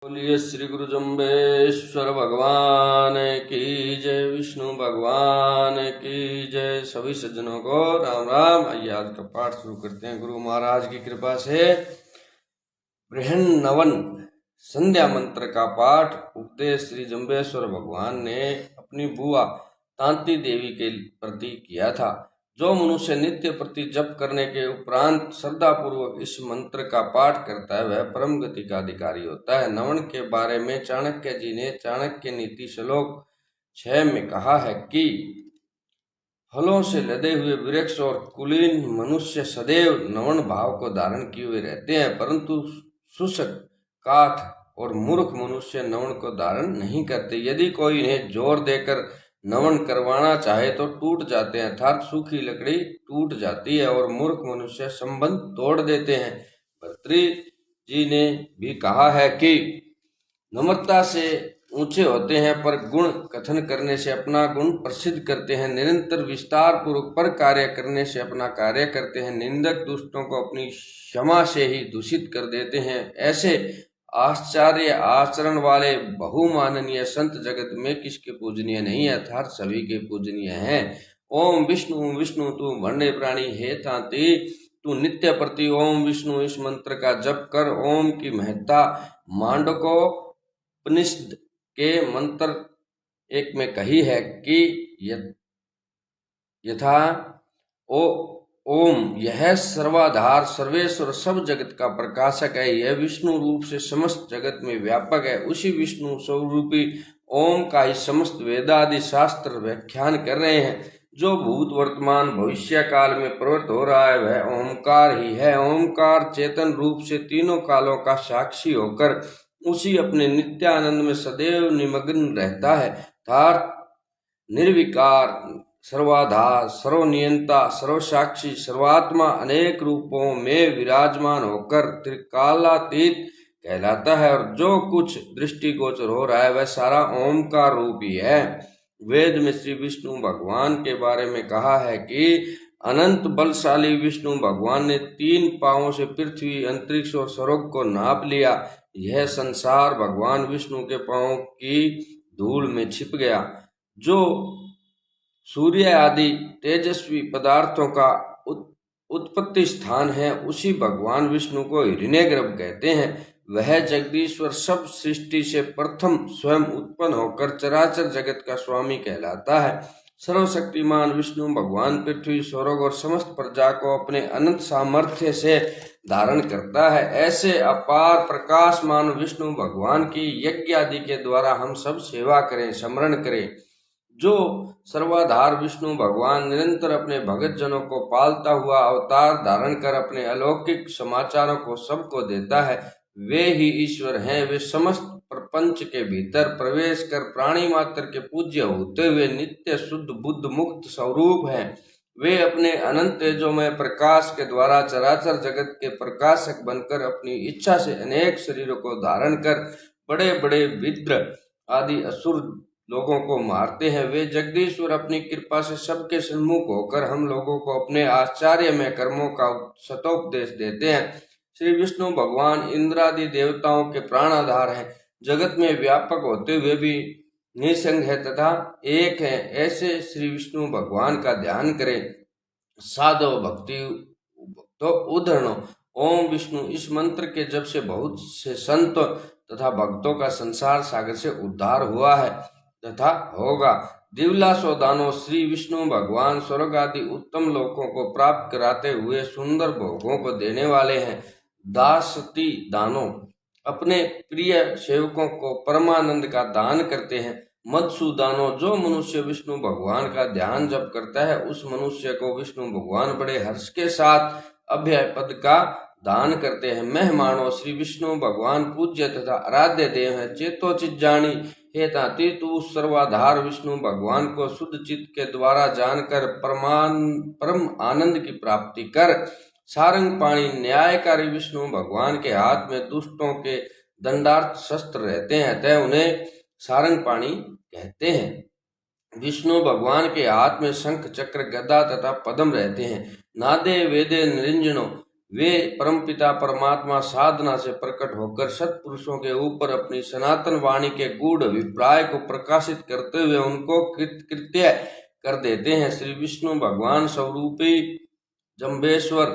बोलिए श्री गुरु जम्बेश्वर भगवान की जय, विष्णु भगवान की जय। सभी सज्जनों को राम राम। आइए आज का पाठ शुरू करते हैं। गुरु महाराज की कृपा से बृहन्नवन संध्या मंत्र का पाठ उपदेश श्री जम्बेश्वर भगवान ने अपनी बुआ तांती देवी के प्रति किया था। जो मनुष्य नित्य प्रति जप करने के उपरांत श्रद्धा पूर्वक इस मंत्र का पाठ करता है वह परम गति का अधिकारी होता है। नवन के बारे में चाणक्य जी ने चाणक्य नीति श्लोक 6 में कहा है कि फलों से लदे हुए वृक्ष और कुलीन मनुष्य सदैव नवन भाव को धारण किए हुए रहते हैं, परंतु शुष्क काठ और मूर्ख मनुष्य नवन को धारण नहीं करते। यदि कोई इन्हें जोर देकर नवन करवाना चाहे तो टूट जाते हैं, अर्थात सूखी लकड़ी टूट जाती है और मूर्ख मनुष्य संबंध तोड़ देते हैं। भर्तृ जी ने भी कहा है कि नम्रता से ऊंचे होते हैं पर गुण कथन करने से अपना गुण प्रसिद्ध करते हैं। निरंतर विस्तार पूर्वक पर कार्य करने से अपना कार्य करते हैं। निंदक दुष्टों को अपनी क्षमा से ही दूषित कर देते हैं। ऐसे आश्चर्य आचरण वाले बहुमाननीय संत जगत में किसके पूजनीय नहीं है, अर्थात सभी के पूजनीय हैं। ओम विष्णु विष्णु तू भंडे प्राणी हे तांती, तू नित्य प्रति ओम विष्णु इस मंत्र का जप कर। ओम की महत्ता मांडको उपनिषद के मंत्र 1 में कही है कि यथा ओम यह सर्वाधार सर्वेश्वर सब जगत का प्रकाशक है। यह विष्णु रूप से समस्त जगत में व्यापक है। उसी विष्णु स्वरूपी ओम का ही समस्त वेदादि शास्त्र व्याख्यान कर रहे हैं। जो भूत वर्तमान भविष्य काल में प्रवृत्त हो रहा है वह ओमकार ही है। ओमकार चेतन रूप से तीनों कालों का साक्षी होकर उसी अपने नित्यानंद में सदैव निमग्न रहता है, अर्थात निर्विकार सर्वाधार सर्वनियंता सर्वसाक्षी सर्वात्मा अनेक रूपों में विराजमान होकर त्रिकालातीत कहलाता है। और जो कुछ दृष्टिगोचर हो रहा है वह सारा ओमकार रूप ही है। वेद में श्री विष्णु भगवान के बारे में कहा है कि अनंत बलशाली विष्णु भगवान ने 3 पांवों से पृथ्वी अंतरिक्ष और स्वर्ग को नाप लिया। यह संसार भगवान विष्णु के पांवों की धूल में छिप गया। जो सूर्य आदि तेजस्वी पदार्थों का उत्पत्ति स्थान है उसी भगवान विष्णु को हिरण्यगर्भ कहते हैं। वह जगदीश्वर सब सृष्टि से प्रथम स्वयं उत्पन्न होकर चराचर जगत का स्वामी कहलाता है। सर्वशक्तिमान विष्णु भगवान पृथ्वी स्वर्ग और समस्त प्रजा को अपने अनंत सामर्थ्य से धारण करता है। ऐसे अपार प्रकाशमान विष्णु भगवान की यज्ञ आदि के द्वारा हम सब सेवा करें, स्मरण करें। जो सर्वाधार विष्णु भगवान निरंतर अपने भगत जनों को पालता हुआ अवतार धारण कर अपने अलौकिक समाचारों को सबको देता है, वे ही ईश्वर हैं। वे समस्त प्रपंच के भीतर प्रवेश कर प्राणी मात्र के पूज्य होते हुए नित्य शुद्ध बुद्ध मुक्त स्वरूप हैं। वे अपने अनंत तेजोमय प्रकाश के द्वारा चराचर जगत के प्रकाशक बनकर अपनी इच्छा से अनेक शरीरों को धारण कर बड़े बड़े विद्र आदि असुर लोगों को मारते हैं। वे जगदीश्वर अपनी कृपा से सबके सन्मुख होकर हम लोगों को अपने आश्चर्यमय कर्मों का सतोपदेश देते हैं। श्री विष्णु भगवान इंद्रादि देवताओं के प्राणाधार हैं। जगत में व्यापक होते हुए भी निसंग है तथा एक है। ऐसे श्री विष्णु भगवान का ध्यान करें। साधो भक्ति तो उद्धरणो ओम विष्णु इस मंत्र के जप से बहुत से संत तथा भक्तों का संसार सागर से उद्धार हुआ है तथा होगा। दिवलासो दानो श्री विष्णु भगवान स्वर्ग आदि उत्तम लोकों को प्राप्त कराते हुए सुंदर भोगों को देने वाले हैं। दासती दानो अपने प्रिय सेवकों को परमानंद का दान करते हैं। मधुसूदानो जो मनुष्य विष्णु भगवान का ध्यान जप करता है उस मनुष्य को विष्णु भगवान बड़े हर्ष के साथ अभय पद का दान करते हैं। मेहमानो श्री विष्णु भगवान पूज्य तथा आराध्य देव है। चेतोचित जानी हे तांती तू सर्वाधार विष्णु भगवान को शुद्ध चित्त के द्वारा जानकर परम आनंद की प्राप्ति कर। सारंग पाणी न्यायकारी विष्णु भगवान के हाथ में दुष्टों के दंडार्थ शस्त्र रहते हैं, अतः उन्हें सारंग पाणी कहते हैं। विष्णु भगवान के हाथ में शंख चक्र गदा तथा पद्म रहते हैं। नादे वेदे निरंजनो वे परमपिता परमात्मा साधना से प्रकट होकर सत्पुरुषों के ऊपर अपनी सनातन वाणी के गूढ़ अभिप्राय को प्रकाशित करते हुए उनको कृत्य कर देते हैं। श्री विष्णु भगवान स्वरूपी जम्बेश्वर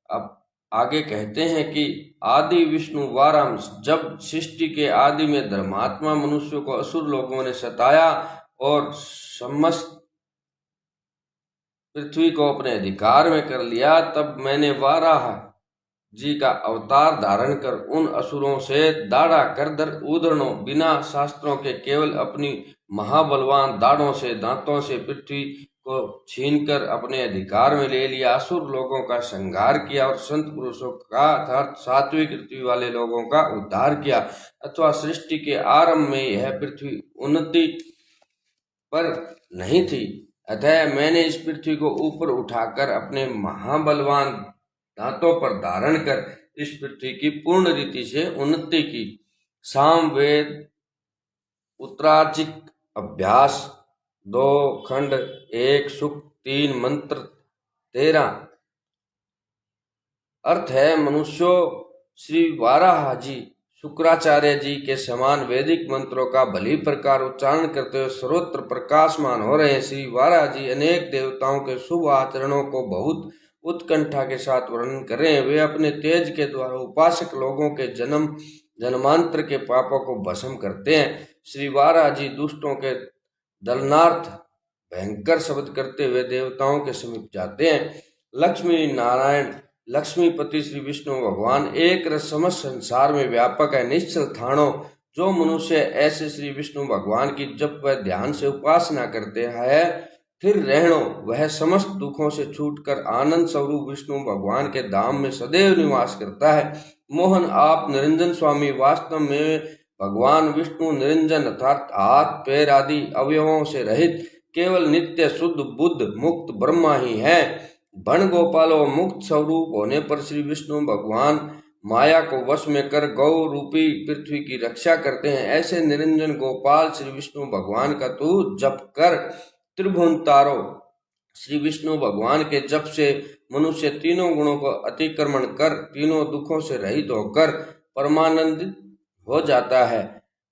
अब आगे कहते हैं कि आदि विष्णु वारांश, जब सृष्टि के आदि में धर्मात्मा मनुष्यों को असुर लोगों ने सताया और समस्त पृथ्वी को अपने अधिकार में कर लिया, तब मैंने वाराह जी का अवतार धारण कर उन असुरों से दाढ़ा करदर उदरणों बिना शास्त्रों के केवल अपनी महाबलवान दाढ़ों से दांतों से पृथ्वी को छीनकर अपने अधिकार में ले लिया। असुर लोगों का संहार किया और संत पुरुषों का अर्थात सात्विक पृथ्वी वाले लोगों का उद्धार किया। अथवा सृष्टि के आरंभ में यह पृथ्वी उन्नति पर नहीं थी, अतः मैंने इस पृथ्वी को ऊपर उठाकर अपने महाबलवान दांतों पर धारण कर इस पृथ्वी की पूर्ण रीति से उन्नति की। सामवेद उत्तरार्चिक अभ्यास 2 खंड 1 सूक्त 3 मंत्र 13। अर्थ है, मनुष्यों श्री वाराह जी शुक्राचार्य जी के समान वैदिक मंत्रों का भली प्रकार उच्चारण करते हुए सर्वत्र प्रकाशमान हो रहे हैं। श्री वाराह जी अनेक देवताओं के शुभ आचरणों को बहुत उत्कंठा के साथ वर्णन कर रहे हैं। वे अपने तेज के द्वारा उपासक लोगों के जन्मांतर के पापों को भस्म करते हैं। श्री वाराह जी दुष्टों के दलनार्थ भयंकर शब्द करते हुए देवताओं के समीप जाते हैं। लक्ष्मी नारायण लक्ष्मीपति श्री विष्णु भगवान एक रस समस्त संसार में व्यापक है। निश्चल थाणों, जो मनुष्य ऐसे श्री विष्णु भगवान की जप व ध्यान से उपासना करते हैं, फिर रहणों वह समस्त दुखों से छूटकर आनंद स्वरूप विष्णु भगवान के धाम में सदैव निवास करता है। मोहन आप निरंजन स्वामी वास्तव में भगवान विष्णु निरंजन अर्थात हाथ पैर आदि अवयवों से रहित केवल नित्य शुद्ध बुद्ध मुक्त ब्रह्मा ही है। भण गोपालो मुक्त स्वरूप होने पर श्री विष्णु भगवान माया को वश में कर गौ रूपी पृथ्वी की रक्षा करते हैं। ऐसे निरंजन गोपाल श्री विष्णु भगवान का तू जप कर। त्रिभुवन तारो, श्री विष्णु भगवान के जप से मनुष्य तीनों गुणों को अतिक्रमण कर तीनों दुखों से रहित होकर परमानंदित हो जाता है।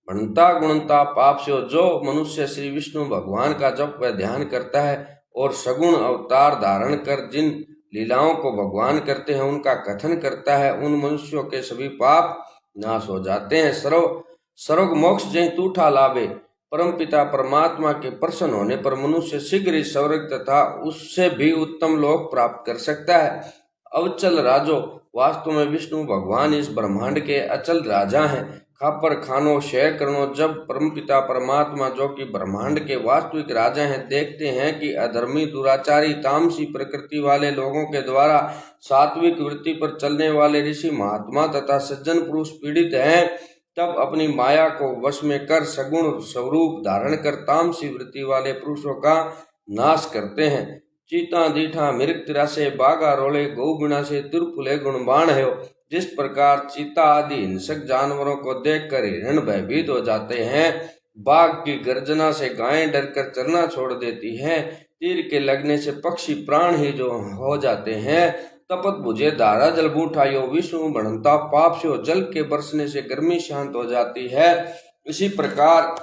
भणता गुणता पाप से, जो मनुष्य श्री विष्णु भगवान का जप व ध्यान करता है और सगुण अवतार धारण कर जिन लीलाओं को भगवान करते हैं उनका कथन करता है, उन मनुष्यों के सभी पाप नाश हो जाते हैं। सर्व मोक्ष जय तूठा लाभे, परमपिता परमात्मा के प्रसन्न होने पर मनुष्य शीघ्र ही स्वर्ग तथा उससे भी उत्तम लोक प्राप्त कर सकता है। अवचल राजो, वास्तव में विष्णु भगवान इस ब्रह्मांड के अचल राजा हैं। खापर खानो शय करनो, जब परमपिता परमात्मा जो कि ब्रह्मांड के वास्तविक राजा हैं देखते हैं कि अधर्मी दुराचारी तामसी प्रकृति वाले लोगों के द्वारा सात्विक वृत्ति पर चलने वाले ऋषि महात्मा तथा सज्जन पुरुष पीड़ित हैं, तब अपनी माया को वश में कर सगुण स्वरूप धारण कर तामसी वृत्ति वाले पुरुषों का नाश करते हैं। चीता दीठा मृग तिरासे बागा रोले गौबिणा से तिरफुले गुणबाण है। जिस प्रकार चीता आदि हिंसक जानवरों को देखकर हिरण भयभीत हो जाते हैं, बाघ की गर्जना से गायें डरकर चरना छोड़ देती हैं, तीर के लगने से पक्षी प्राण ही जो हो जाते हैं, तपत बुझे धारा जल बूठायो, विष्णु बढ़ता पाप से जल के बरसने से गर्मी शांत हो जाती है। इसी प्रकार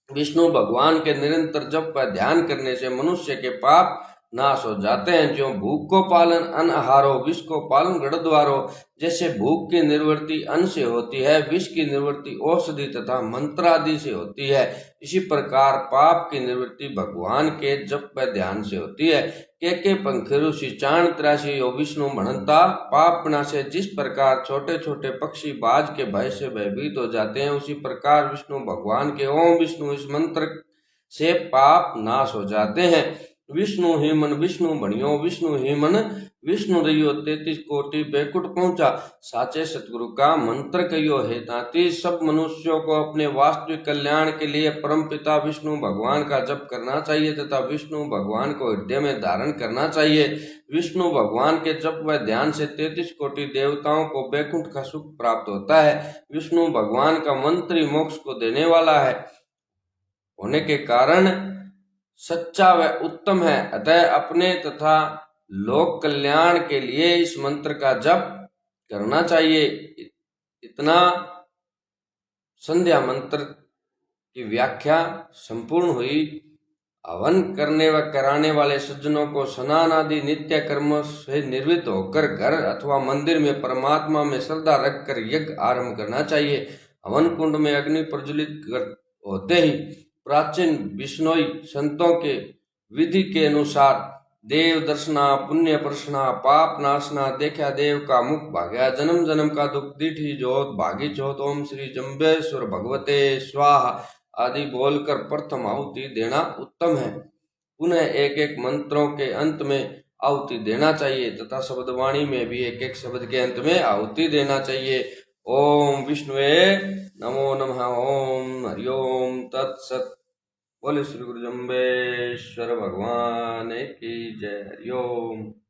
विष्णु भगवान के निरंतर जप व ध्यान करने से मनुष्य के पाप नाश हो जाते हैं। जो भूख को पालन अन्न आहारो, विष को पालन गढ़द्वारो, जैसे भूख की निवृत्ति अन्न से होती है, विष की निवृत्ति औषधि तथा मंत्र आदि से होती है, इसी प्रकार पाप की निवृत्ति भगवान के जप व ध्यान से होती है। के पंखिरुषि चाण त्रासी यो विष्णु भणता पाप से, जिस प्रकार छोटे छोटे पक्षी बाज के भय से भयभीत हो जाते हैं, उसी प्रकार विष्णु भगवान के ओम विष्णु इस मंत्र से पाप नाश हो जाते हैं। विष्णु ही मन विष्णु बणियो, विष्णु ही मन विष्णु रहियो, 33 कोटि बैकुंठ पहुंचा, साचे सतगुरु का मंत्र कहियो हे ताती। सब मनुष्यों को अपने वास्तविक कल्याण के लिए परमपिता विष्णु भगवान का जप करना चाहिए तथा विष्णु भगवान को हृदय में धारण करना चाहिए। विष्णु भगवान के जप व ध्यान से 33 कोटि देवताओं को बैकुंठ का सुख प्राप्त होता है। विष्णु भगवान का मंत्र ही मोक्ष को देने वाला है होने के कारण सच्चा व उत्तम है। अतः अपने तथा लोक कल्याण के लिए इस मंत्र का जप करना चाहिए। इतना संध्या मंत्र की व्याख्या संपूर्ण हुई। हवन करने व कराने वाले सज्जनों को स्नान आदि नित्य कर्मों से निर्वृत्त होकर घर अथवा मंदिर में परमात्मा में श्रद्धा रखकर यज्ञ आरंभ करना चाहिए। हवन कुंड में अग्नि प्रज्वलित होते ही प्राचीन बिश्नोई संतों के विधि के अनुसार देव दर्शना, पुण्य प्रसना, पाप नाशना, देखा देव का मुख भाग्या, जन्म जन्म का दुख दीठी जोत भागी जोत, ओम श्री जम्बेश्वर भगवते स्वाहा आदि बोलकर प्रथम आहुति देना उत्तम है। पुनः एक एक मंत्रों के अंत में आहुति देना चाहिए तथा शब्दवाणी में भी एक एक शब्द के अंत में आहुति देना चाहिए। ओम विष्णुवे नमो नमः। ओम हरिओम तत्सत। बोले श्री गुरु जम्बेश्वर भगवान की जय। हरिओम।